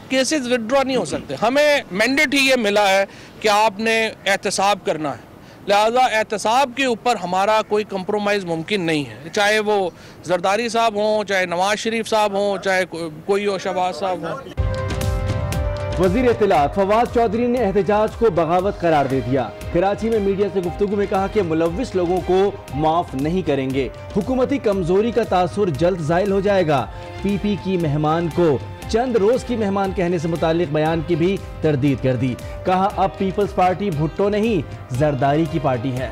Cases withdraw नहीं हो सकते। हमें मैंडेट ही ये मिला है कि आपने एहतसाब करना है, लिहाजा एहतसाब के ऊपर हमारा कोई कंप्रोमाइज़ मुमकिन नहीं है, चाहे वो जरदारी साहब हों, चाहे नवाज शरीफ साहब हों, चाहे कोई हो शहबाज साहब हों। वज़ीर इत्तलात फवाद चौधरी ने एहतजाज को बगावत करार दे दिया। कराची में मीडिया से गुफ्तगू में कहा कि मुलव्विस लोगों को माफ नहीं करेंगे, हुकूमती कमजोरी का तासुर जल्द ज़ाइल हो जाएगा। पीपी की मेहमान को चंद रोज की मेहमान कहने से मुतालिक बयान की भी तरदीद कर दी। कहा अब पीपल्स पार्टी भुट्टो नहीं जरदारी की पार्टी है।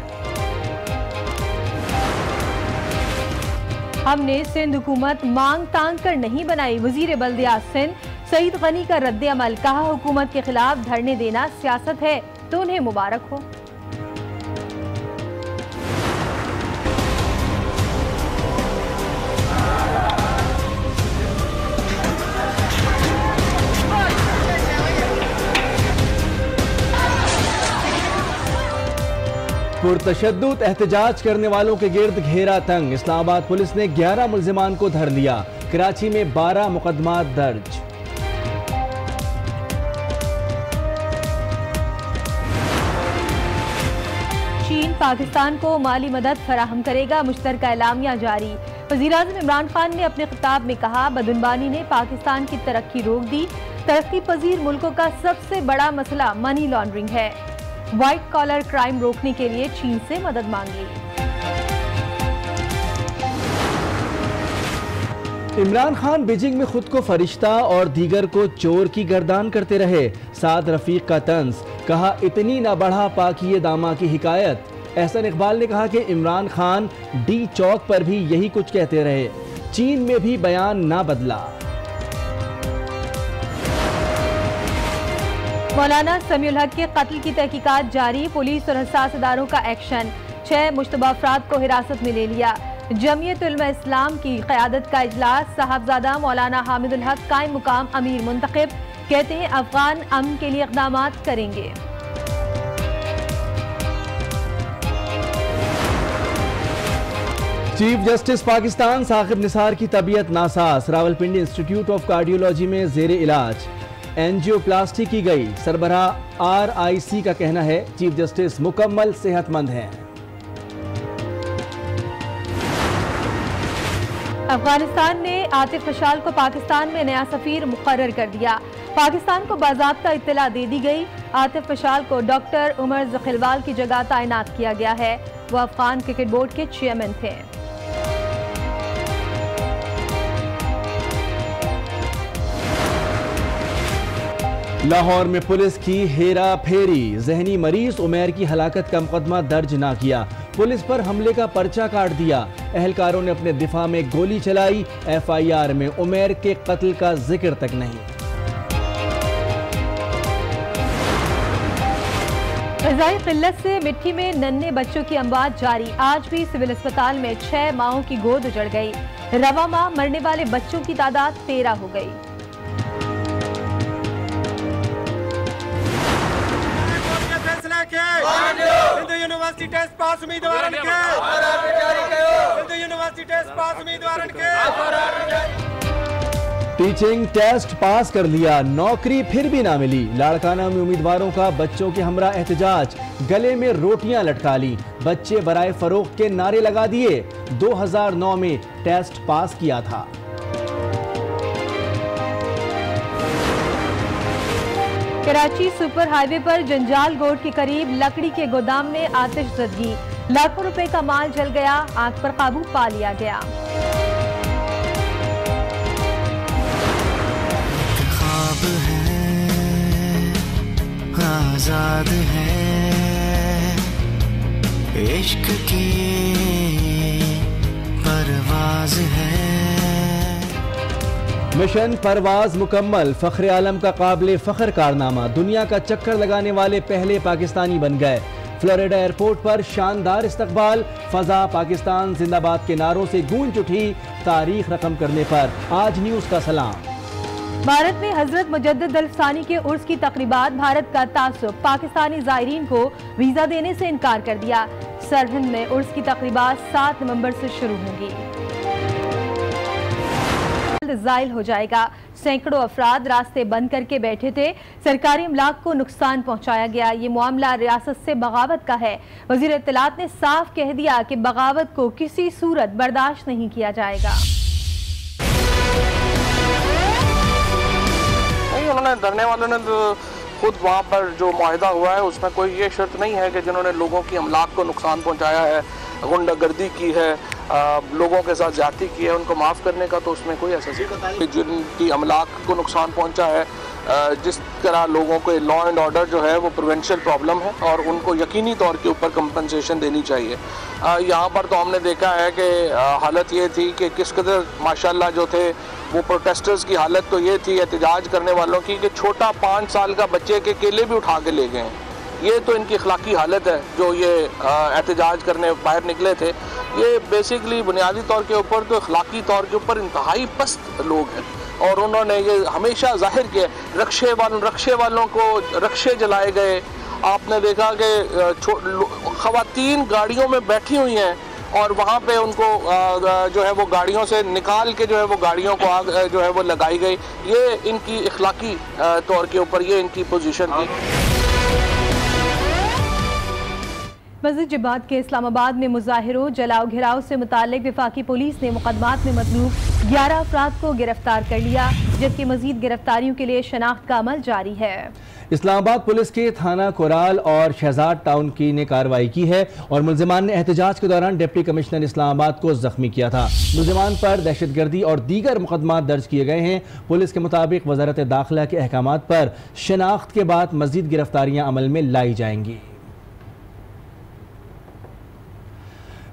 हमने सिंध हुकूमत मांग तांग कर नहीं बनाई, वजीर बल्दियात सिंध सईद गनी का रद्द अमल। कहा हुकूमत के खिलाफ धरने देना सियासत है तो उन्हें मुबारक हो। पुरतशद्दुद एहतजाज करने वालों के गिर्द घेरा तंग। इस्लामाबाद पुलिस ने 11 मुल्जिमान को धर लिया। कराची में 12 मुकदमा दर्ज। चीन पाकिस्तान को माली मदद फराहम करेगा, मुश्तरका एलामिया जारी। वज़ीर-ए-आज़म इमरान खान ने अपने खिताब में कहा बदनबानी ने पाकिस्तान की तरक्की रोक दी। तरक्की पजीर मुल्कों का सबसे बड़ा मसला मनी लॉन्ड्रिंग है। व्हाइट कॉलर क्राइम रोकने के लिए चीन से मदद मांगी। इमरान खान बीजिंग में खुद को फरिश्ता और दीगर को चोर की गर्दान करते रहे। साद रफीक का तंज। कहा इतनी ना बढ़ा पाकिए दामा की हिकायत। एहसन इकबाल ने कहा कि इमरान खान डी चौक पर भी यही कुछ कहते रहे। चीन में भी बयान ना बदला। मौलाना समीउल हक के कत्ल की तहकीकात जारी। पुलिस और हसास इदारों का एक्शन। 6 मुश्तबा अफराद को हिरासत में ले लिया। जमीयत उलमा इस्लाम की क़यादत का इजलास। साहबजादा मौलाना हामिदुल हक कायम मुकाम अमीर मुंतखब। कहते हैं अफगान अमन के लिए इक़दामात करेंगे। चीफ जस्टिस पाकिस्तान साकिब निसार की तबीयत NASA's. Rawalpindi institute of cardiology में जेर इलाज। एंजियोप्लास्टी की गई। सरबराह RIC का कहना है चीफ जस्टिस मुकम्मल सेहतमंद हैं। अफगानिस्तान ने आतिफ मशाल को पाकिस्तान में नया सफीर मुकर्रर कर दिया। पाकिस्तान को बाज़ाब्ता इत्तला दे दी गई। आतिफ मशाल को डॉक्टर उमर ज़खिलवाल की जगह तैनात किया गया है। वो अफगान क्रिकेट बोर्ड के चेयरमैन थे। लाहौर में पुलिस की हेरा फेरी। जहनी मरीज उमैर की हलाकत का मुकदमा दर्ज ना किया। पुलिस पर हमले का पर्चा काट दिया। अहलकारों ने अपने दिफा में गोली चलाई। FIR में उमैर के कत्ल का जिक्र तक नहीं। ग़िज़ाई क़िल्लत से मिट्टी में नन्हे बच्चों की अमवात जारी। आज भी सिविल अस्पताल में 6 माओं की गोद उजड़ गई। रवा माह मरने वाले बच्चों की तादाद 13 हो गई। यूनिवर्सिटी टेस्ट पास उम्मीदवार टीचिंग टेस्ट पास कर लिया, नौकरी फिर भी ना मिली। लाड़काना में उम्मीदवारों का बच्चों के हमरा एहतजाज। गले में रोटियां लटका ली। बच्चे बराए फरोख्त के नारे लगा दिए। 2009 में टेस्ट पास किया था। कराची सुपर हाईवे पर जंजाल गोड के करीब लकड़ी के गोदाम में आतिशज़दगी। लाखों रुपए का माल जल गया। आग पर काबू पा लिया गया। ख्वाब है, आजाद है, इश्क की परवाज है। मिशन परवाज मुकम्मल। फख्र आलम का काबिल फख्र कारनामा। दुनिया का चक्कर लगाने वाले पहले पाकिस्तानी बन गए। फ्लोरिडा एयरपोर्ट पर शानदार इस्तकबाल। फजा पाकिस्तान जिंदाबाद के नारों से गूंज उठी। तारीख रकम करने पर आज न्यूज का सलाम। भारत में हजरत मुजद्दिद अल-सानी के उर्स की तकरीबात। भारत का तासुब। पाकिस्तानी ज़ायरीन को वीजा देने से इनकार कर दिया। सरहिंद में उर्स की तकरीबात 7 नवंबर से शुरू होंगी। जल्द ज़ाइल हो जाएगा। सैकड़ों अफराद रास्ते बंद करके बैठे थे। सरकारी अमलाक को नुकसान पहुंचाया गया। ये मामला रियासत से बगावत का है। वज़ीर इत्तलात ने साफ कह दिया कि बगावत को किसी सूरत बर्दाश्त नहीं किया जाएगा। उन्होंने धरने वालों ने तो खुद वहाँ पर जो मुआहिदा हुआ है उसमें कोई ये शर्त नहीं है कि जिन्होंने लोगों की अमलाक को नुकसान पहुँचाया है, गुंडागर्दी की है, लोगों के साथ ज्यादती की है, उनको माफ़ करने का तो उसमें कोई असर नहीं। जिनकी अमलाक को नुकसान पहुँचा है, जिस तरह लोगों को लॉ एंड ऑर्डर जो है वो प्रोविंशियल प्रॉब्लम है और उनको यकीनी तौर के ऊपर कंपनसेशन देनी चाहिए। यहाँ पर तो हमने देखा है कि हालत ये थी कि किस कदर माशाल्लाह जो थे वो प्रोटेस्टर्स की हालत तो ये थी एहतजाज करने वालों की कि छोटा 5 साल का बच्चे के केले भी उठा के ले गए। ये तो इनकी अखलाकी हालत है जो ये एहतजाज करने बाहर निकले थे। ये बेसिकली बुनियादी तौर के ऊपर तो अखलाकी तौर के ऊपर इंतहाई पस्त लोग हैं और उन्होंने ये हमेशा जाहिर किया। रक्शे वालों को रक्शे जलाए गए। आपने देखा कि ख़वातीन गाड़ियों में बैठी हुई हैं और वहाँ पे उनको जो है वो गाड़ियों से निकाल के जो है वो गाड़ियों को आग जो है वो लगाई गई। ये इनकी अखलाकी तौर के ऊपर ये इनकी पोजीशन थी। मस्जिद जमात के इस्लामाबाद में मुजाहिरों जलाओ घिराव से मुताल्लिक वफाकी पुलिस ने मुकदमात में मतलूब 11 अफराद को गिरफ्तार कर लिया, जबकि मजीद गिरफ्तारियों के लिए शनाख्त का अमल जारी है। इस्लामाबाद पुलिस के थाना कोराल और शहजाद टाउन की ने कार्रवाई की है और मुल्जिमान ने एहतजाज के दौरान डिप्टी कमिश्नर इस्लामाबाद को जख्मी किया था। मुल्जिमान पर दहशतगर्दी और दीगर मुकदमात दर्ज किए गए हैं। पुलिस के मुताबिक वजारत दाखिला के अहकामात पर शनाख्त के बाद मजीद गिरफ्तारियां अमल में लाई जाएंगी।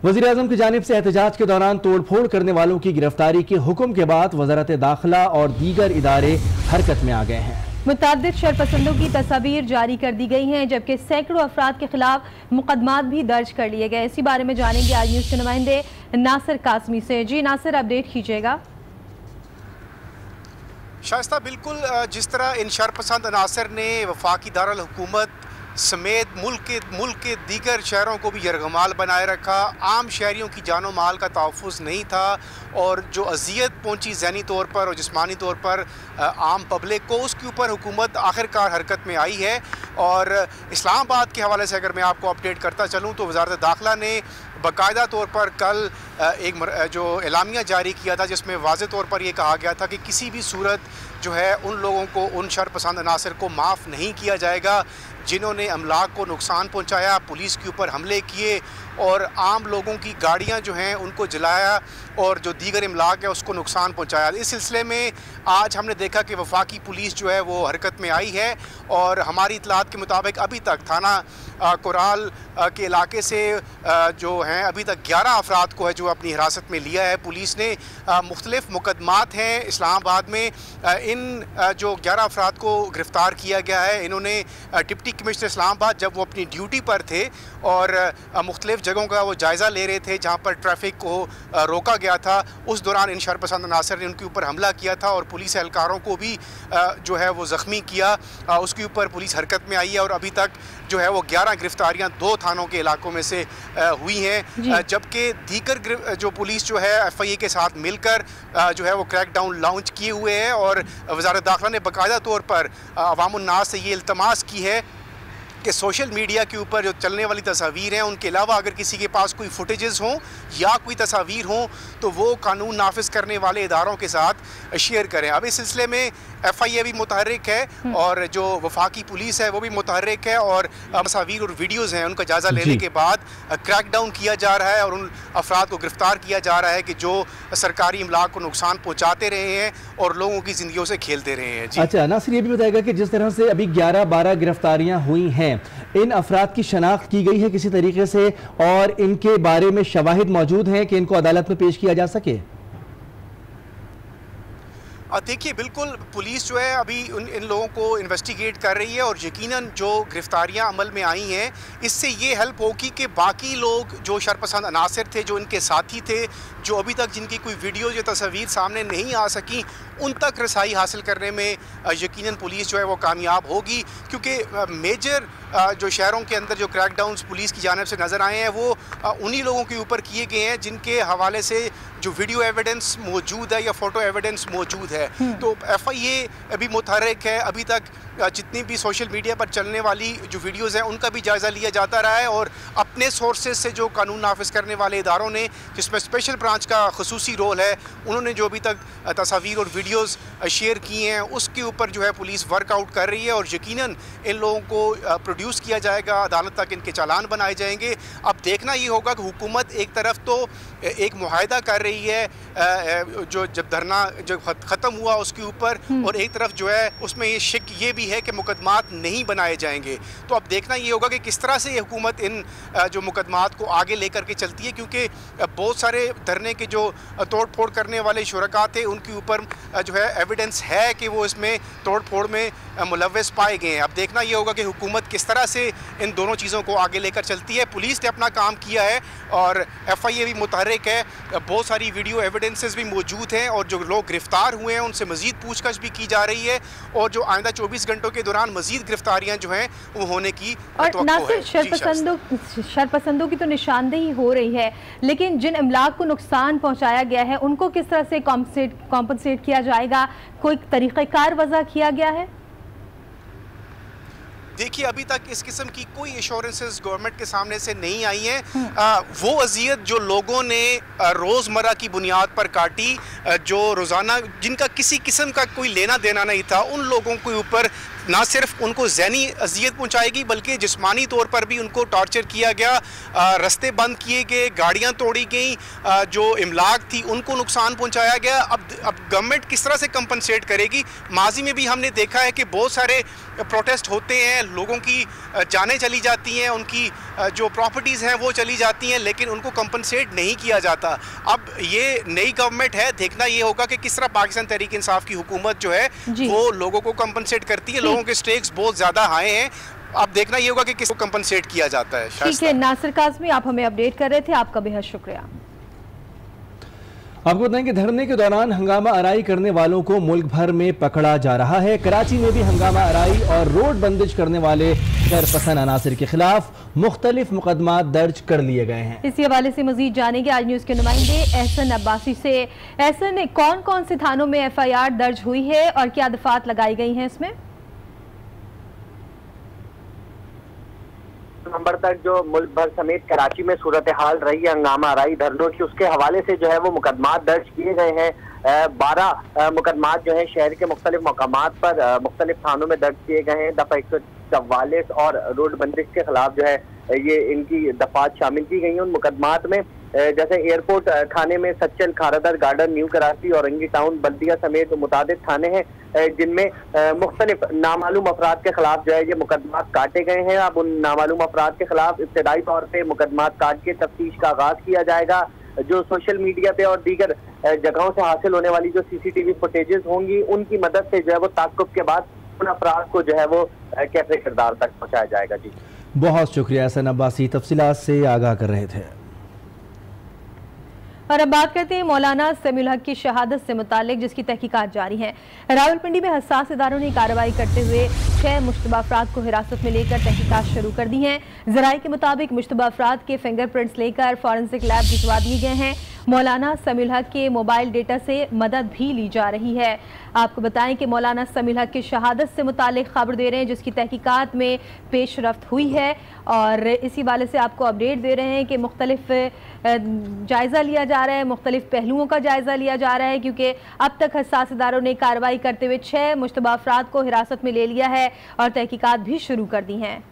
वज़ीर आज़म की जानिब से एहतजाज के दौरान तोड़फोड़ करने वालों की गिरफ्तारी के हुक्म के बाद वजारत दाखिला और दीगर इदारे हरकत में आ गए हैं। मुतअद्दिद शरपसंदों की तस्वीर जारी कर दी गई हैं, जबकि सैकड़ों अफराद के खिलाफ मुकदमात भी दर्ज कर लिए गए। इसी बारे में जानेंगे आज न्यूज़ के नुमाइंदे नासिर कासमी से। जी नासिर, अपडेट कीजिएगा। शाइस्ता, बिल्कुल जिस तरह इन शरपसंद अनासर ने वफाकी दारुल हुकूमत समेत मुल्क के दीगर शहरों को भी यरगमाल बनाए रखा, आम शहरियों की जानो माल का तहफ़्फ़ुज़ नहीं था और जो अजियत पहुंची ज़हनी तौर पर और जिस्मानी तौर पर आम पब्लिक को, उसके ऊपर हुकूमत आखिरकार हरकत में आई है। और इस्लामाबाद के हवाले से अगर मैं आपको अपडेट करता चलूँ तो वज़ारत दाखिला ने बाकायदा तौर पर कल एक जो एलामिया जारी किया था जिसमें वाज़े तौर पर यह कहा गया था कि किसी भी सूरत जो है उन लोगों को, उन शरपसंद अनासर को माफ़ नहीं किया जाएगा जिन्होंने अमलाक को नुकसान पहुंचाया, पुलिस के ऊपर हमले किए और आम लोगों की गाड़ियां जो हैं उनको जलाया और जो दीगर अमलाक है उसको नुकसान पहुंचाया। इस सिलसिले में आज हमने देखा कि वफाकी पुलिस जो है वो हरकत में आई है और हमारी इतलात के मुताबिक अभी तक थाना कोराल के इलाके से जो हैं अभी तक 11 अफराद को है जो अपनी हिरासत में लिया है पुलिस ने। मुख्तलिफ मुकदमात हैं इस्लामाबाद में। इन जो 11 अफराद को गिरफ़्तार किया गया है, इन्होंने डिप्टी कमिश्नर इस्लामाबाद जब वो अपनी ड्यूटी पर थे और मुख्तलिफ जगहों का वो जायज़ा ले रहे थे जहाँ पर ट्रैफिक को रोका गया था, उस दौरान इन शरपसंद अनासर ने उनके ऊपर हमला किया था और पुलिस एहलकारों को भी जो है वो ज़ख्मी किया। उसके ऊपर पुलिस हरकत में आई है और अभी तक जो है वो 11 गिरफ्तारियां 2 थानों के इलाकों में से हुई हैं, जबकि दीगर जो पुलिस जो है FIA के साथ मिलकर जो है वो क्रैकडाउन लॉन्च किए हुए हैं और वज़ारत दाखिला ने बाकायदा तौर पर अवामुन्नास से ये इल्तमास की है कि सोशल मीडिया के ऊपर जो चलने वाली तस्वीर हैं उनके अलावा अगर किसी के पास कोई फुटेजेस हों या कोई तस्वीर हों तो वो कानून नाफिज करने वाले इदारों के साथ शेयर करें। अब इस सिलसिले में FIA भी मुतहर्रिक है और जो वफाकी पुलिस है वो भी मुतहर्रिक है और तस्वीर और वीडियोज़ हैं उनका जायज़ा लेने के बाद क्रैकडाउन किया जा रहा है और उन अफराद को गिरफ़्तार किया जा रहा है कि जो सरकारी इमलाक को नुकसान पहुँचाते रहे हैं और लोगों की ज़िंदगियों से खेलते रहे हैं। अच्छा नासिर, ये भी बताएगा कि जिस तरह से अभी 11-12 गिरफ्तारियां हुई हैं, इन अफराद की शनाख्त की गई है किसी तरीके से और इनके बारे में शवाहिद मौजूद हैं कि इनको अदालत में पेश किया जा सके? देखिए, बिल्कुल पुलिस जो है अभी इन लोगों को इन्वेस्टिगेट कर रही है और यकीनन जो गिरफ्तारियां अमल में आई हैं इससे ये हेल्प होगी कि बाकी लोग जो शरपसंद अनासर थे, जो इनके साथी थे, जो अभी तक जिनकी कोई वीडियो या तस्वीर सामने नहीं आ सकी, उन तक रसाई हासिल करने में यकीनन पुलिस जो है वो कामयाब होगी। क्योंकि मेजर जो शहरों के अंदर जो क्रैकडाउन्स पुलिस की जानिब से नज़र आए हैं वो उन्हीं लोगों के ऊपर किए गए हैं जिनके हवाले से जो वीडियो एविडेंस मौजूद है या फ़ोटो एविडेंस मौजूद है। तो FIA अभी मुतहर्रिक है, अभी तक जितनी भी सोशल मीडिया पर चलने वाली जो वीडियोज़ हैं उनका भी जायज़ा लिया जाता रहा है, और अपने सोर्सेज से जो कानून नाफिज करने वाले इदारों ने, जिसमें स्पेशल ब्रांच का खसूसी रोल है, उन्होंने जो अभी तक तस्वीर और वीडियोज़ शेयर की हैं उसके ऊपर जो है पुलिस वर्कआउट कर रही है, और यकीनन इन लोगों को प्रोड्यूस किया जाएगा, अदालत तक इनके चालान बनाए जाएंगे। अब देखना ये होगा कि हुकूमत एक तरफ तो एक मुआहदा कर रही है जो जब धरना जो ख़त्म हुआ उसके ऊपर, और एक तरफ जो है उसमें ये शिक ये भी है कि मुकदमात नहीं बनाए जाएंगे। तो अब देखना ये होगा कि किस तरह से ये हुकूमत इन जो मुकदमात को आगे लेकर के चलती है, क्योंकि बहुत सारे धरने के जो तोड़ फोड़ करने वाले शुरका थे उनके ऊपर जो है एविडेंस है कि वो इसमें तोड़ फोड़ में मुलव्वस पाए गए हैं। अब देखना ये होगा कि हुकूमत किस तरह से इन दोनों चीज़ों को आगे लेकर चलती है। पुलिस ने अपना काम किया है और FIA भी मुतहर्रिक है, बहुत सारी वीडियो एविडेंसेस भी मौजूद हैं, और जो लोग गिरफ्तार हुए हैं उनसे मज़ीद पूछताछ भी की जा रही है, और जो आइंदा 24 घंटों के दौरान मज़ीद गिरफ्तारियां जो हैं वो होने की और ना सिर्फ शरपसंदों की तो निशानदेही हो रही है, लेकिन जिन इमलाक को नुकसान पहुँचाया गया है उनको किस तरह से कॉम्पनसेट किया जाएगा, कोई तरीक़ाकार वज़ा किया गया है? देखिए, अभी तक इस किस्म की कोई एश्योरेंसेस गवर्नमेंट के सामने से नहीं आई हैं। वो अजियत जो लोगों ने रोज़मर्रा की बुनियाद पर काटी, जो रोज़ाना जिनका किसी किस्म का कोई लेना देना नहीं था, उन लोगों के ऊपर ना सिर्फ उनको ज़हनी अजियत पहुँचाएगी बल्कि जिस्मानी तौर पर भी उनको टॉर्चर किया गया, रास्ते बंद किए गए, गाड़ियाँ तोड़ी गई, जो इमलाक थी उनको नुकसान पहुँचाया गया। अब गवर्नमेंट किस तरह से कंपनसेट करेगी? माजी में भी हमने देखा है कि बहुत सारे प्रोटेस्ट होते हैं, लोगों की जानें चली जाती हैं, उनकी जो प्रॉपर्टीज़ हैं वो चली जाती हैं, लेकिन उनको कंपनसेट नहीं किया जाता। अब ये नई गवर्नमेंट है, देखना ये होगा कि किस तरह पाकिस्तान तहरीक इंसाफ की हुकूमत जो है वो लोगों को कंपनसेट करती है। लोगों के स्टेक्स बहुत ज़्यादा हाई हैं, अब देखना ये होगा कि किसको कंपनसेट किया जाता है। ठीक है, नासिर काज़मी आप हमें अपडेट कर रहे थे, आपका बेहद शुक्रिया। आपको बताएं कि धरने के दौरान हंगामा आराई करने वालों को मुल्क भर में पकड़ा जा रहा है। कराची में भी हंगामा आराई और रोड बंदिश करने वाले खैरपसंद अनासिर के खिलाफ मुख्तलिफ मुकदमात दर्ज कर लिए गए हैं। इसी हवाले से मजीद जानेंगे आज न्यूज़ के नुमाइंदे एहसन अब्बासी से। एहसन, कौन कौन से थानों में FIR दर्ज हुई है और क्या दफात लगाई गई हैं इसमें? नवंबर तक जो मुल्क भर समेत कराची में सूरत हाल रही है हंगामा आराई धरनों की, उसके हवाले से जो है वो मुकदमात दर्ज किए गए हैं। 12 मुकदमात जो है शहर के मुख्तलिफ मकामात पर मुख्तलिफ थानों में दर्ज किए गए हैं। दफा 144 और रोड बंदिश के खिलाफ जो है ये इनकी दफात शामिल की गई हैं। उन मुकदमात में जैसे एयरपोर्ट थाने में Sachal, Kharadar garden, new Karachi, Orangi town, Baldia समेत मुतादिद थाने हैं जिनमें मुख्तलिफ नामालूम अफराद के खिलाफ जो है ये मुकदमात काटे गए हैं। अब उन नामालूम अफराद के खिलाफ इब्तदाई तौर पर मुकदमात काट के तफ्तीश का आगाज किया जाएगा। जो सोशल मीडिया पे और दीगर जगहों से हासिल होने वाली जो CCTV फुटेजेस होंगी उनकी मदद से जो है वो ताक़ुब के बाद उन अफराद को जो है वो कैफे किरदार तक पहुँचाया जाएगा। जी बहुत शुक्रिया एहसन अब्बासी, तफसीलात से आगाह कर रहे थे। और अब बात करते हैं मौलाना समीउल हक की शहादत से मुतालिक, जिसकी तहकीकात जारी है। रावलपिंडी में हसास इदारों ने कार्रवाई करते हुए 6 मुश्तबा अफराद को हिरासत में लेकर तहकीकात शुरू कर दी हैं। ज़राए के मुताबिक मुश्तबा अफराद के फिंगरप्रिंट्स लेकर फॉरेंसिक लैब भिजवा दिए गए हैं। मौलाना समीउल हक के मोबाइल डेटा से मदद भी ली जा रही है। आपको बताएं कि मौलाना समीउल हक की शहादत से मुतालिक खबर दे रहे हैं, जिसकी तहकीकात में पेशरफ्त हुई है, और इसी वाले से आपको अपडेट दे रहे हैं कि मुख्तलिफ जायज़ा लिया जा रहा है, मुख्तलिफ पहलुओं का जायज़ा लिया जा रहा है, क्योंकि अब तक हसास इदारों ने कार्रवाई करते हुए 6 मुश्तबा अफराद को हिरासत में ले लिया है और तहकीकात भी शुरू कर दी हैं।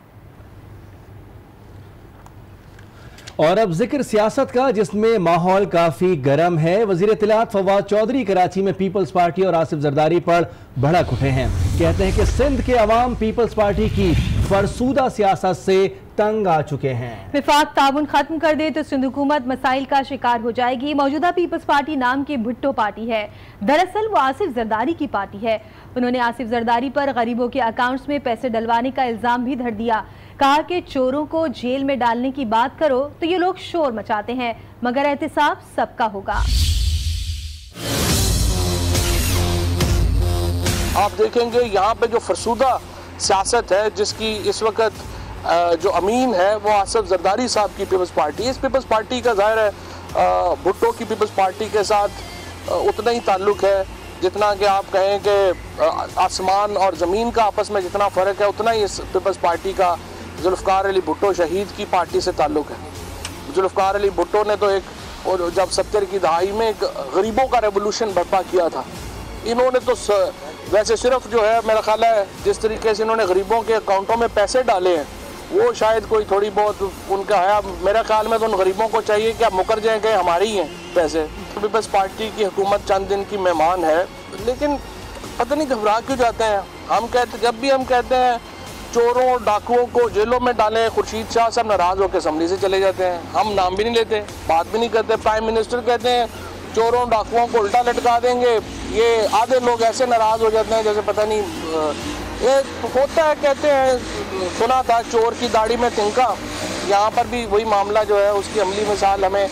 और अब जिक्र सियासत का, जिसमें माहौल काफी गर्म है। वजीर इत्तलात फवाद चौधरी कराची में पीपल्स पार्टी और आसिफ जरदारी पर भड़क उठे हैं। कहते हैं कि सिंध के अवाम पीपल्स पार्टी की फरसूदा सियासत से तंग आ चुके हैं। विफाक ताउन खत्म कर दे तो सिंध हुकूमत मसाइल का शिकार हो जाएगी। मौजूदा पीपल्स पार्टी नाम की भुट्टो पार्टी है, दरअसल वो आसिफ जरदारी की पार्टी है। उन्होंने आसिफ जरदारी पर गरीबों के अकाउंट्स में पैसे डलवाने का इल्जाम भी धर दिया। कहा कि चोरों को जेल में डालने की बात करो तो ये लोग शोर मचाते हैं, मगर एहतिसाब सबका होगा। आप देखेंगे यहाँ पे जो फरसूदा सियासत है, जिसकी इस वक्त जो अमीन है वो आसिफ जरदारी साहब की पीपल्स पार्टी। इस पीपल्स पार्टी का ज़ाहिर है भुट्टो की पीपल्स पार्टी के साथ उतना ही ताल्लुक़ है जितना कि आप कहें कि आसमान और ज़मीन का आपस में जितना फ़र्क है, उतना ही इस पीपल्स पार्टी का जुल्फ़कार अली भुट्टो शहीद की पार्टी से ताल्लुक़ है। जुल्फ़कार अली भुट्टो ने तो और जब 70 की दहाई में एक गरीबों का रेवोल्यूशन बर्पा किया था, इन्होंने तो वैसे सिर्फ जो है मेरा ख्याल है जिस तरीके से इन्होंने गरीबों के अकाउंटों में पैसे डाले हैं वो शायद कोई थोड़ी बहुत उनका है। मेरा ख्याल में तो उन गरीबों को चाहिए कि आप मुकर जाएँ कि हमारे ही हैं पैसे। पीपल्स पार्टी की हुकूमत चंद दिन की मेहमान है, लेकिन पता नहीं घबरा क्यों जाते हैं। हम कहते, जब भी हम कहते हैं चोरों डाकुओं को जेलों में डालें, खुर्शीद शाह साहब नाराज़ होकर असम्बली से चले जाते हैं। हम नाम भी नहीं लेते, बात भी नहीं करते। प्राइम मिनिस्टर कहते हैं चोरों डाकुओं को उल्टा लटका देंगे, ये आधे लोग ऐसे नाराज़ हो जाते हैं जैसे पता नहीं ये होता है। कहते हैं सुना था चोर की दाढ़ी में तिनका, यहाँ पर भी वही मामला जो है उसकी अमली मिसाल हमें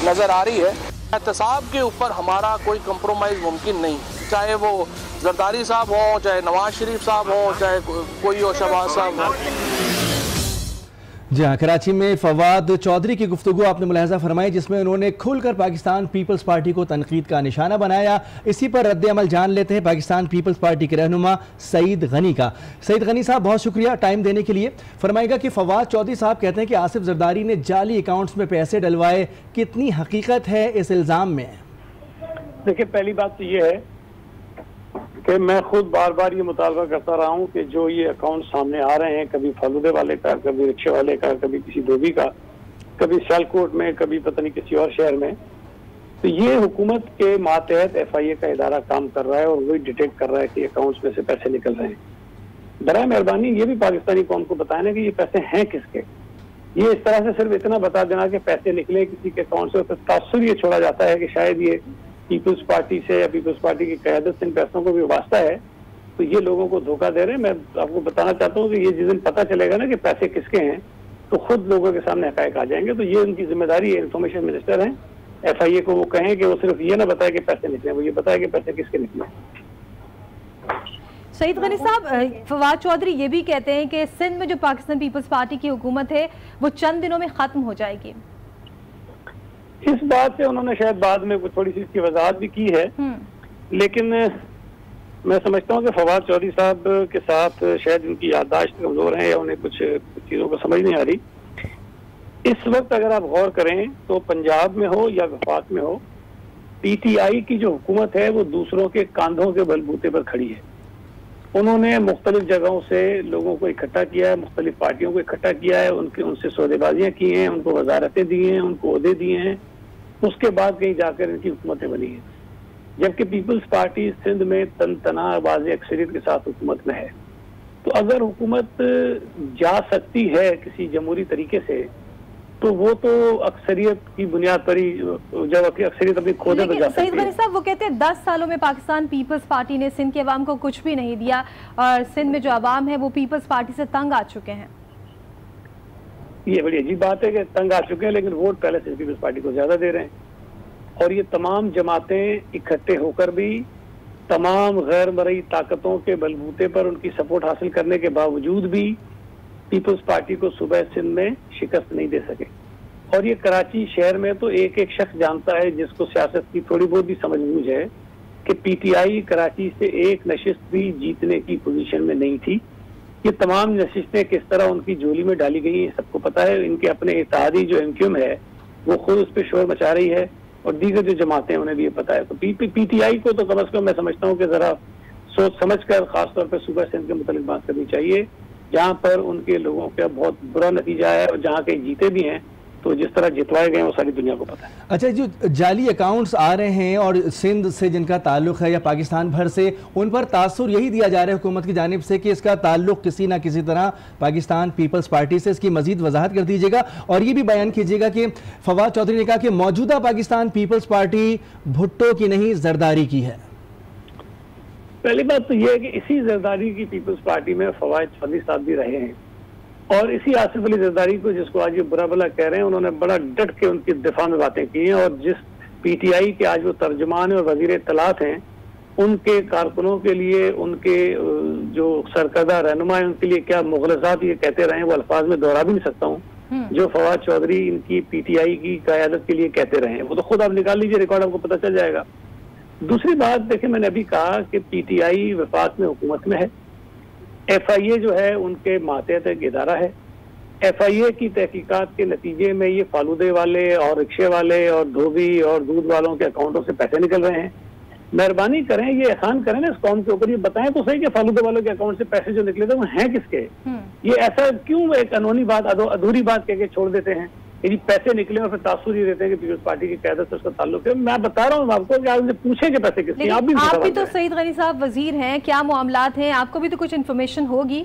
नज़र आ रही है। एहतसाब के ऊपर हमारा कोई कंप्रोमाइज़ मुमकिन नहीं, चाहे वो जरदारी साहब हों, चाहे नवाज शरीफ साहब हों, चाहे कोई हो शहबाज साहब हों। जी हाँ, कराची में फवाद चौधरी की गुफ्तगू आपने मुलाहजा फरमाई जिसमें उन्होंने खुलकर पाकिस्तान पीपल्स पार्टी को तनकीद का निशाना बनाया। इसी पर रद्द अमल जान लेते हैं पाकिस्तान पीपल्स पार्टी के रहनुमा सईद गनी का। सईद गनी साहब, बहुत शुक्रिया टाइम देने के लिए। फरमाएगा कि फवाद चौधरी साहब कहते हैं कि आसिफ जरदारी ने जाली अकाउंट्स में पैसे डलवाए, कितनी हकीकत है इस इल्ज़ाम में? देखिए, पहली बात तो ये है कि मैं खुद बार बार ये मुतालबा करता रहा हूँ कि जो ये अकाउंट सामने आ रहे हैं, कभी फालूदे वाले का, कभी रिक्शे वाले का, कभी किसी धोबी का, कभी सियालकोट में, कभी पता नहीं किसी और शहर में, तो ये हुकूमत के मातहत FIA का इदारा काम कर रहा है और वही डिटेक्ट कर रहा है कि अकाउंट्स में से पैसे निकल रहे हैं। बराए मेहरबानी ये भी पाकिस्तानी कौम को बताया ना कि ये पैसे हैं किसके। ये इस तरह से सिर्फ इतना बता देना कि पैसे निकले किसी के अकाउंट से, तो तासुर ये छोड़ा जाता है कि शायद ये पीपल्स पार्टी से या पीपल्स पार्टी की क़यादत से इन पैसों को भी वास्ता है, तो ये लोगों को धोखा दे रहे हैं। मैं आपको बताना चाहता हूँ कि ये जिस दिन पता चलेगा ना कि पैसे किसके हैं, तो खुद लोगों के सामने हक़ाइक़ आ जाएंगे। तो ये उनकी जिम्मेदारी है, इंफॉर्मेशन मिनिस्टर हैं, FIA को वो कहें कि वो सिर्फ ये ना बताए कि पैसे निकले, वो ये बताए कि पैसे किसके निकले। सईद गनी साहब, फवाद चौधरी ये भी कहते हैं कि सिंध में जो पाकिस्तान पीपल्स पार्टी की हुकूमत है वो चंद दिनों में ख़त्म हो जाएगी। इस बात से उन्होंने शायद बाद में थोड़ी सी इसकी वजाहत भी की है, लेकिन मैं समझता हूँ कि फवाद चौधरी साहब के साथ शायद उनकी याददाश्त कमजोर है या उन्हें कुछ चीज़ों को समझ नहीं आ रही। इस वक्त अगर आप गौर करें तो पंजाब में हो या वफाक में हो, PTI की जो हुकूमत है वो दूसरों के कांधों के बलबूते पर खड़ी है। उन्होंने मुख्तलिफ जगहों से लोगों को इकट्ठा किया है, मुख्तलिफ पार्टियों को इकट्ठा किया है, उनसे सौदेबाजियाँ की हैं, उनको वजारतें दी हैं, उनको ओहदे दिए हैं, उसके बाद कहीं जाकर इनकी हुकूमतें बनी हैं। जबकि पीपल्स पार्टी सिंध में तना वाज़ अक्सरियत के साथ हुकूमत में है। तो अगर हुकूमत जा सकती है किसी जमहूरी तरीके से, तो वो तो अक्सरियत की बुनियाद पर ही, जब अक्सरियत अपनी खोदे तो जा सकती है। सईद गनी साहब, वो कहते हैं 10 सालों में पाकिस्तान पीपल्स पार्टी ने सिंध के अवाम को कुछ भी नहीं दिया और सिंध में जो अवाम है वो पीपल्स पार्टी से तंग आ चुके हैं। ये बड़ी अजीब बात है कि तंग आ चुके हैं, लेकिन वोट पहले से पीपल्स पार्टी को ज्यादा दे रहे हैं। और ये तमाम जमातें इकट्ठे होकर भी तमाम गैर मरई ताकतों के बलबूते पर उनकी सपोर्ट हासिल करने के बावजूद भी पीपल्स पार्टी को सुबह सिंध में शिकस्त नहीं दे सके। और ये कराची शहर में तो एक एक शख्स जानता है जिसको सियासत की थोड़ी बहुत भी समझबूझ है कि PTI कराची से एक नशिस्त भी जीतने की पोजीशन में नहीं थी। ये तमाम नशिस्तें किस तरह उनकी झोली में डाली गई हैं सबको पता है। इनके अपने इत्तेहादी जो MQM है वो खुद उस पर शोर मचा रही है और दीगर जो जमातें उन्हें भी ये पता है। तो PTI को तो कम अज कम मैं समझता हूँ कि जरा सोच समझ कर खासतौर पर सूबा सिंध के मुतालिक बात करनी चाहिए, जहाँ पर उनके लोगों का बहुत बुरा नतीजा है और जहाँ कहीं जीते भी हैं तो जिस तरह जितवाए गए वो सारी दुनिया को पता है। अच्छा, जो जाली अकाउंट्स आ रहे हैं और सिंध से जिनका ताल्लुक है या पाकिस्तान भर से, उन पर तासुर यही दिया जा रहा है हुकूमत की जानिब से कि इसका ताल्लुक किसी ना किसी तरह पाकिस्तान पीपल्स पार्टी से। इसकी मजीद वजाहत कर दीजिएगा और ये भी बयान कीजिएगा कि फवाद चौधरी ने कहा कि मौजूदा पाकिस्तान पीपल्स पार्टी भुट्टो की नहीं जरदारी की है। पहली बात तो यह है कि इसी जरदारी की पीपल्स पार्टी में फवाद चौधरी साहब भी रहे हैं और इसी आसिफ अली जरदारी को, जिसको आज ये बुरा भला कह रहे हैं, उन्होंने बड़ा डट के उनकी दिफा में बातें की हैं। और जिस PTI के आज वो तर्जुमान और वजीर इत्तलात हैं, उनके कारकुनों के लिए, उनके जो सरकर्दा रहनुमा है, उनके लिए क्या मुगलजात ये कहते रहे हैं वो अल्फाज में दोहरा भी नहीं सकता हूँ। जो फवाद चौधरी इनकी पीटीआई की क़यादत के लिए कहते रहे हैं। वो तो खुद आप निकाल लीजिए रिकॉर्ड, आपको पता चल जाएगा। दूसरी बात देखिए, मैंने अभी कहा कि पीटीआई वफाक में हुकूमत में है, एफआईए जो है उनके मातहत एक इदारा है। एफआईए की तहकीकात के नतीजे में ये फालूदे वाले और रिक्शे वाले और धोबी और दूध वालों के अकाउंटों से पैसे निकल रहे हैं। मेहरबानी करें, ये एहसान करें ना इस कौम के ऊपर, ये बताएं तो सही कि फालूदे वालों के अकाउंट से पैसे जो निकले थे वो हैं किसके। ये ऐसा क्यों एक अनहोनी बात, अधूरी बात कह के छोड़ देते हैं कि पैसे निकले और फिर तासुर ही देते हैं कि पीपल्स पार्टी की क़यादत से उसका ताल्लुक है। मैं बता रहा हूँ आपको कि आप उनसे पूछे कि पैसे किसके। आप भी तो सईद गनी साहब वजीर हैं, क्या मामलात हैं, आपको भी तो कुछ इन्फॉर्मेशन होगी।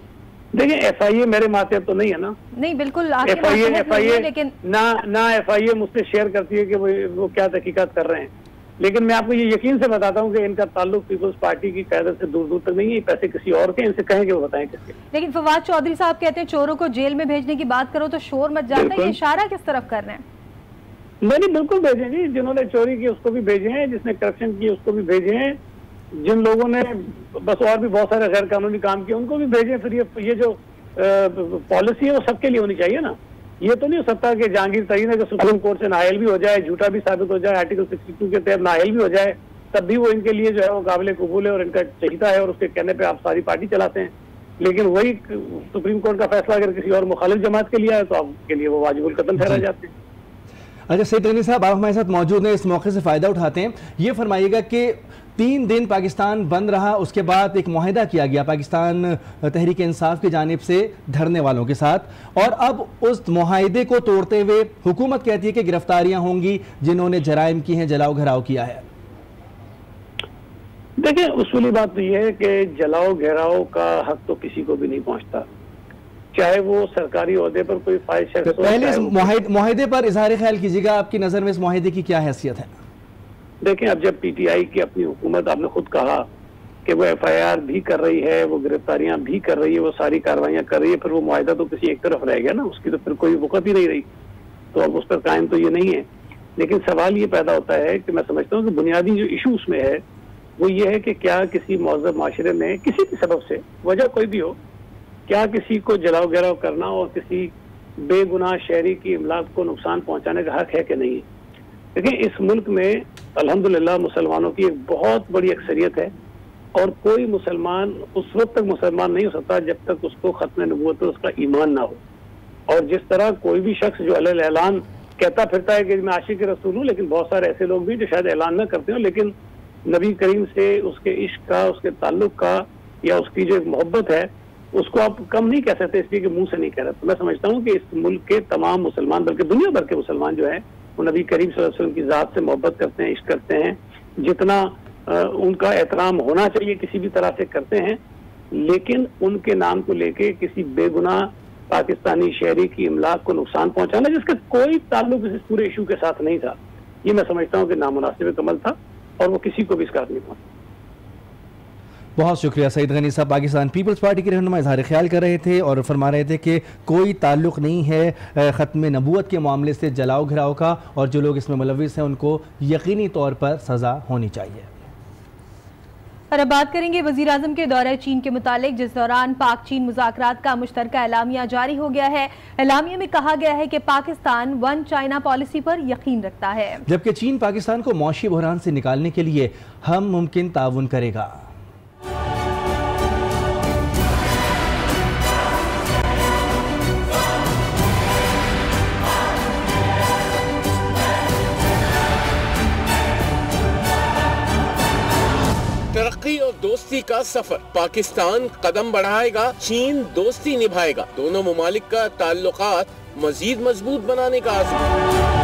देखिए एफआईए मेरे माथे तो नहीं है ना। नहीं बिल्कुल एफआईए लेकिन ना एफआईए मुझसे शेयर करती है कि वो क्या तहकीकात कर रहे हैं, लेकिन मैं आपको ये यकीन से बताता हूँ कि इनका ताल्लुक पीपल्स पार्टी की क़यादत से दूर दूर तक नहीं है। पैसे किसी और के, इनसे कहें कि वो बताएं किसके। लेकिन फवाद चौधरी साहब कहते हैं चोरों को जेल में भेजने की बात करो तो शोर मच जाता है, ये इशारा किस तरफ कर रहे हैं? नहीं बिल्कुल भेजें जी, जिन्होंने चोरी की उसको भी भेजे हैं, जिसने करप्शन की उसको भी भेजे हैं, जिन लोगों ने बस और भी बहुत सारे गैर कानूनी काम किए उनको भी भेजें। फिर ये जो पॉलिसी है वो सबके लिए होनी चाहिए ना। ये तो नहीं हो सकता कि जहांगीर तरीन है कि सुप्रीम कोर्ट से नाअहल भी हो जाए, झूठा भी साबित हो जाए, आर्टिकल 62 के तहत नाअहल भी हो जाए, तब भी वो इनके लिए जो है वो काबिल कबूल है और इनका चहीता है और उसके कहने पे आप सारी पार्टी चलाते हैं। लेकिन वही सुप्रीम कोर्ट का फैसला अगर किसी और मुखालिफ जमात के लिए आए तो आपके लिए वो वाजिबुल कत्ल ठहरा जाते हैं। अच्छा सईद गनी साहब, आप हमारे साथ मौजूद हैं, इस मौके से फ़ायदा उठाते हैं। ये फरमाइएगा कि 3 दिन पाकिस्तान बंद रहा, उसके बाद एक मुआहिदा किया गया पाकिस्तान तहरीक इंसाफ की जानिब से धरने वालों के साथ, और अब उस मुआहिदे को तोड़ते हुए हुकूमत कहती है कि गिरफ्तारियां होंगी जिन्होंने जराइम की हैं, जलाओ घराव किया है। देखिए उसूली बात तो यह है कि जलाओ घेराव का हक तो किसी को भी नहीं पहुंचता, चाहे वो सरकारी ओहदे पर कोई फाइज शख्स हो। पहले इस मुआहिदे पर इजहार ख्याल कीजिएगा, आपकी नज़र में इस मुआहिदे की क्या हैसियत है? देखें, अब जब पीटीआई की अपनी हुकूमत, आपने खुद कहा कि वो एफआईआर भी कर रही है, वो गिरफ्तारियां भी कर रही है, वो सारी कार्रवाइयां कर रही है, फिर वो मुआहिदा तो किसी एक तरफ रह गया ना, उसकी तो फिर कोई वक़्त ही नहीं रही, तो अब उस पर कायम तो ये नहीं है। लेकिन सवाल ये पैदा होता है कि मैं समझता हूँ कि बुनियादी जो इशू उसमें है वो ये है कि क्या किसी मौजूद माशरे में किसी भी सबब से, वजह कोई भी हो, क्या किसी को जलाओ घेराव करना और किसी बेगुनाह शहरी की इमलाक को नुकसान पहुंचाने का हक है कि नहीं? देखिए इस मुल्क में अल्हम्दुलिल्लाह मुसलमानों की एक बहुत बड़ी अक्सरियत है और कोई मुसलमान उस वक्त तक मुसलमान नहीं हो सकता जब तक उसको खत्म नबूवत पर उसका ईमान ना हो। और जिस तरह कोई भी शख्स जो अलल ऐलान कहता फिरता है कि मैं आशिक रसूल हूँ, लेकिन बहुत सारे ऐसे लोग भी जो शायद ऐलान ना करते हो लेकिन नबी करीम से उसके इश्क का, उसके ताल्लुक का या उसकी जो मोहब्बत है उसको आप कम नहीं कह सकते इसलिए कि मुंह से नहीं कह रहे। तो मैं समझता हूँ कि इस मुल्क के तमाम मुसलमान, बल्कि दुनिया भर के मुसलमान जो है वो नबी करीम सल्लल्लाहु अलैहि वसल्लम की ज़ात से मोहब्बत करते हैं, इश्क करते हैं, जितना उनका एहतराम होना चाहिए किसी भी तरह से करते हैं, लेकिन उनके नाम को लेके किसी बेगुनाह पाकिस्तानी शहरी की इमलाक को नुकसान पहुंचाना जिसका कोई ताल्लुक इस पूरे इशू के साथ नहीं था, ये मैं समझता हूँ कि नामुनासिब कमल था और वो किसी को भी इसका नहीं पहुंचा। बहुत शुक्रिया सईद गनी साहब। पाकिस्तान पीपल्स पार्टी के रहनुमा इजहार ख्याल कर रहे थे और फरमा रहे थे कि कोई ताल्लुक़ नहीं है ख़त्म नबूवत के मामले से जलाओ घिराव का, और जो लोग इसमें मुलव्विस हैं उनको यकीनी तौर पर सज़ा होनी चाहिए। और अब बात करेंगे वज़ीर आज़म के दौरे चीन के मुतालिक, जिस दौरान पाक चीन मुज़ाकरात का मुश्तरका एलामिया जारी हो गया है। एलामिया में कहा गया है कि पाकिस्तान वन चाइना पॉलिसी पर यकीन रखता है, जबकि चीन पाकिस्तान को मौशी बहरान से निकालने के लिए हम मुमकिन ताउन करेगा। तरक्की और दोस्ती का सफर, पाकिस्तान कदम बढ़ाएगा, चीन दोस्ती निभाएगा, दोनों मुमालिक का ताल्लुकात मजीद मजबूत बनाने का आज़म।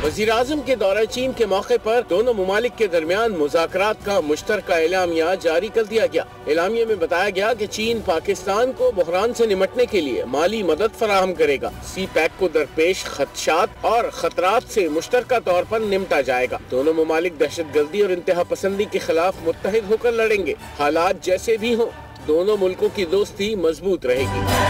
वज़ीर आज़म के दौरे चीन के मौके पर दोनों मुमालिक के दरमियान मुज़ाकरात का मुश्तरका एलामिया जारी कर दिया गया। एलामिया में बताया गया कि चीन पाकिस्तान को बहरान से निमटने के लिए माली मदद फराहम करेगा। सी पैक को दरपेश खदशात और खतरात से मुश्तरका तौर पर निमटा जाएगा। दोनों मुमालिक दहशतगर्दी और इंतहा पसंदी के खिलाफ मुत्तहिद होकर लड़ेंगे। हालात जैसे भी हों, दोनों मुल्कों की दोस्ती मजबूत रहेगी।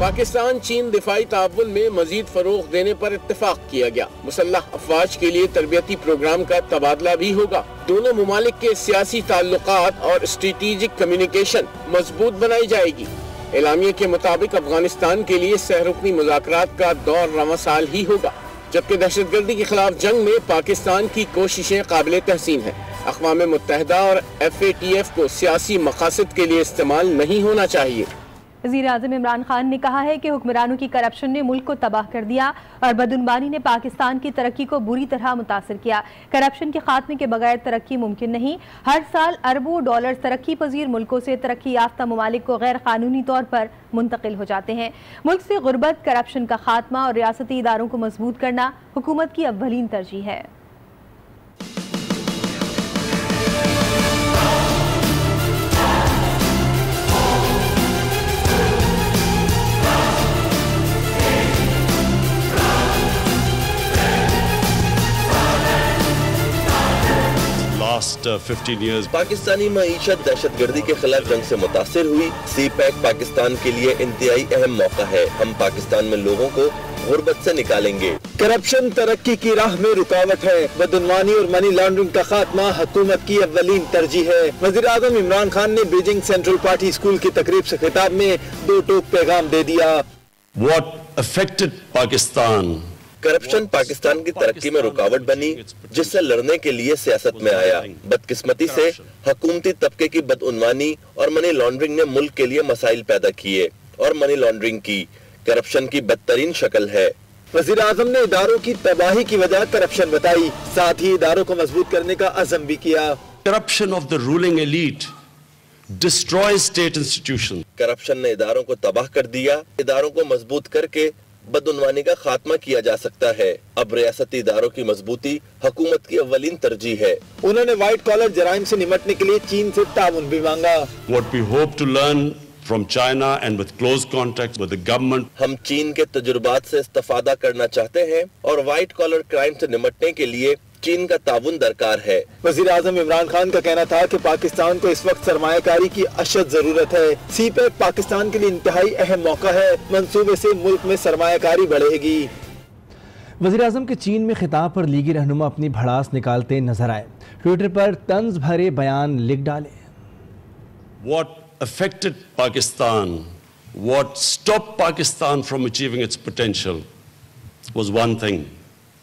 पाकिस्तान चीन दिफाई ताउन में मजीद फरोग देने पर इत्तेफाक किया गया। मुसल्लह अफवाज के लिए तरबियती प्रोग्राम का तबादला भी होगा। दोनों मुमालिक के सियासी ताल्लुकात और स्ट्रेटेजिक कम्युनिकेशन मजबूत बनाई जाएगी। एलामिया के मुताबिक अफगानिस्तान के लिए सहरुकनी मुज़ाकरात का दौर रवां साल ही होगा, जबकि दहशतगर्दी के खिलाफ जंग में पाकिस्तान की कोशिशें काबिल तहसीन है। अक़वाम मुत्तहिदा और FATF को सियासी मकासद के लिए इस्तेमाल नहीं होना चाहिए। वज़ीर-ए-आज़म इमरान खान ने कहा है कि हुक्मरानों की करप्शन ने मुल्क को तबाह कर दिया और बदउनवानी ने पाकिस्तान की तरक्की को बुरी तरह मुतासर किया। करप्शन के खात्मे के बगैर तरक्की मुमकिन नहीं। हर साल अरबों डॉलर तरक्की पजीर मुल्कों से तरक्की याफ्ता ममालिक को गैर कानूनी तौर पर मुंतकिल हो जाते हैं। मुल्क से गुर्बत, करप्शन का खात्मा और रियासती इदारों को मजबूत करना हुकूमत की अव्वलीन तरजीह है। Last 15 years. पाकिस्तानी मईशत दहशतगर्दी के खिलाफ जंग से मुतासिर हुई। CPEC पाकिस्तान के लिए इंतहाई अहम मौका है। हम पाकिस्तान में लोगों को गुर्बत से निकालेंगे। करप्शन तरक्की की राह में रुकावट है। बदउनवानी और मनी लॉन्ड्रिंग का खात्मा हुकूमत की अव्वलीन तरजीह है। वज़ीर-ए-आज़म इमरान खान ने बीजिंग सेंट्रल पार्टी स्कूल की तकरीब से खिताब में दो टोक पैगाम दे दिया। What affected Pakistan? Corruption Pakistan की तरक्की में रुकावट बनी, जिससे लड़ने के लिए सियासत में आया। बदकिस्मती से हुकूमती तबके की बदउनवानी और मनी लॉन्ड्रिंग ने मुल्क के लिए मसाइल पैदा किए और मनी लॉन्ड्रिंग की करप्शन की बदतरीन शक्ल है। वज़ीर-ए-आज़म ने इदारों की तबाही की वजह करप्शन बताई, साथ ही इदारों को मजबूत करने का अज़म भी किया। Corruption of the ruling elite destroys state institutions. Corruption ने इदारों को तबाह कर दिया। इदारों को मजबूत करके बदउनवानी का खात्मा किया जा सकता है। अब रियासती इदारों की मजबूती हुकूमत की अव्वलीन तरजीह है। उन्होंने व्हाइट कॉलर जराइम से निपटने के लिए चीन से ताउन भी मांगा। What we hope to learn from China and with close contact with the government. हम चीन के तजुर्बात से इस्तेफादा करना चाहते हैं और व्हाइट कॉलर क्राइम से निपटने के लिए चीन का ताउन दरकार है। वज़ीर-ए-आज़म इमरान खान का कहना था कि पाकिस्तान को इस वक्त सरमायाकारी की अशद जरूरत है। CPEC पाकिस्तान के लिए इंतहाई अहम मौका है। मंसूबे से मुल्क में सरमायाकारी बढ़ेगी। वज़ीर-ए-आज़म के चीन में खिताब पर लीगी रहनुमा अपनी भड़ास निकालते नजर आए। ट्विटर पर तंज भरे बयान लिख डाले। What affected Pakistan, what stopped Pakistan from achieving its potential was one thing.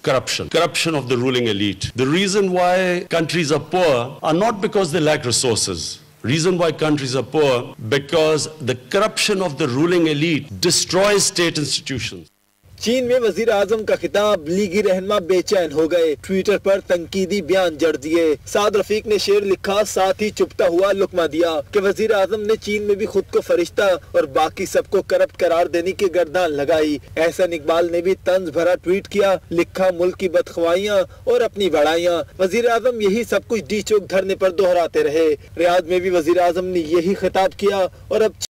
Corruption of the ruling elite. The reason why countries are poor are not because they lack resources. Reason why countries are poor because the corruption of the ruling elite destroys state institutions. चीन में वज़ीर-ए-आज़म का खिताब, लीगी रहनुमा बेचैन हो गए। ट्विटर पर तंकीदी बयान जड़ दिए। साद रफीक ने शेर लिखा, साथ ही चुपता हुआ लुकमा दिया कि वज़ीर-ए-आज़म ने चीन में भी खुद को फरिश्ता और बाकी सबको करप्ट करार देने की गर्दान लगाई। एहसन इकबाल ने भी तंज भरा ट्वीट किया, लिखा मुल्क की बदख्वाइयाँ और अपनी बड़ाइयाँ। वज़ीर-ए-आज़म यही सब कुछ डी चौक धरने पर दोहराते रहे। रियाद में भी वज़ीर-ए-आज़म ने यही खिताब किया और अब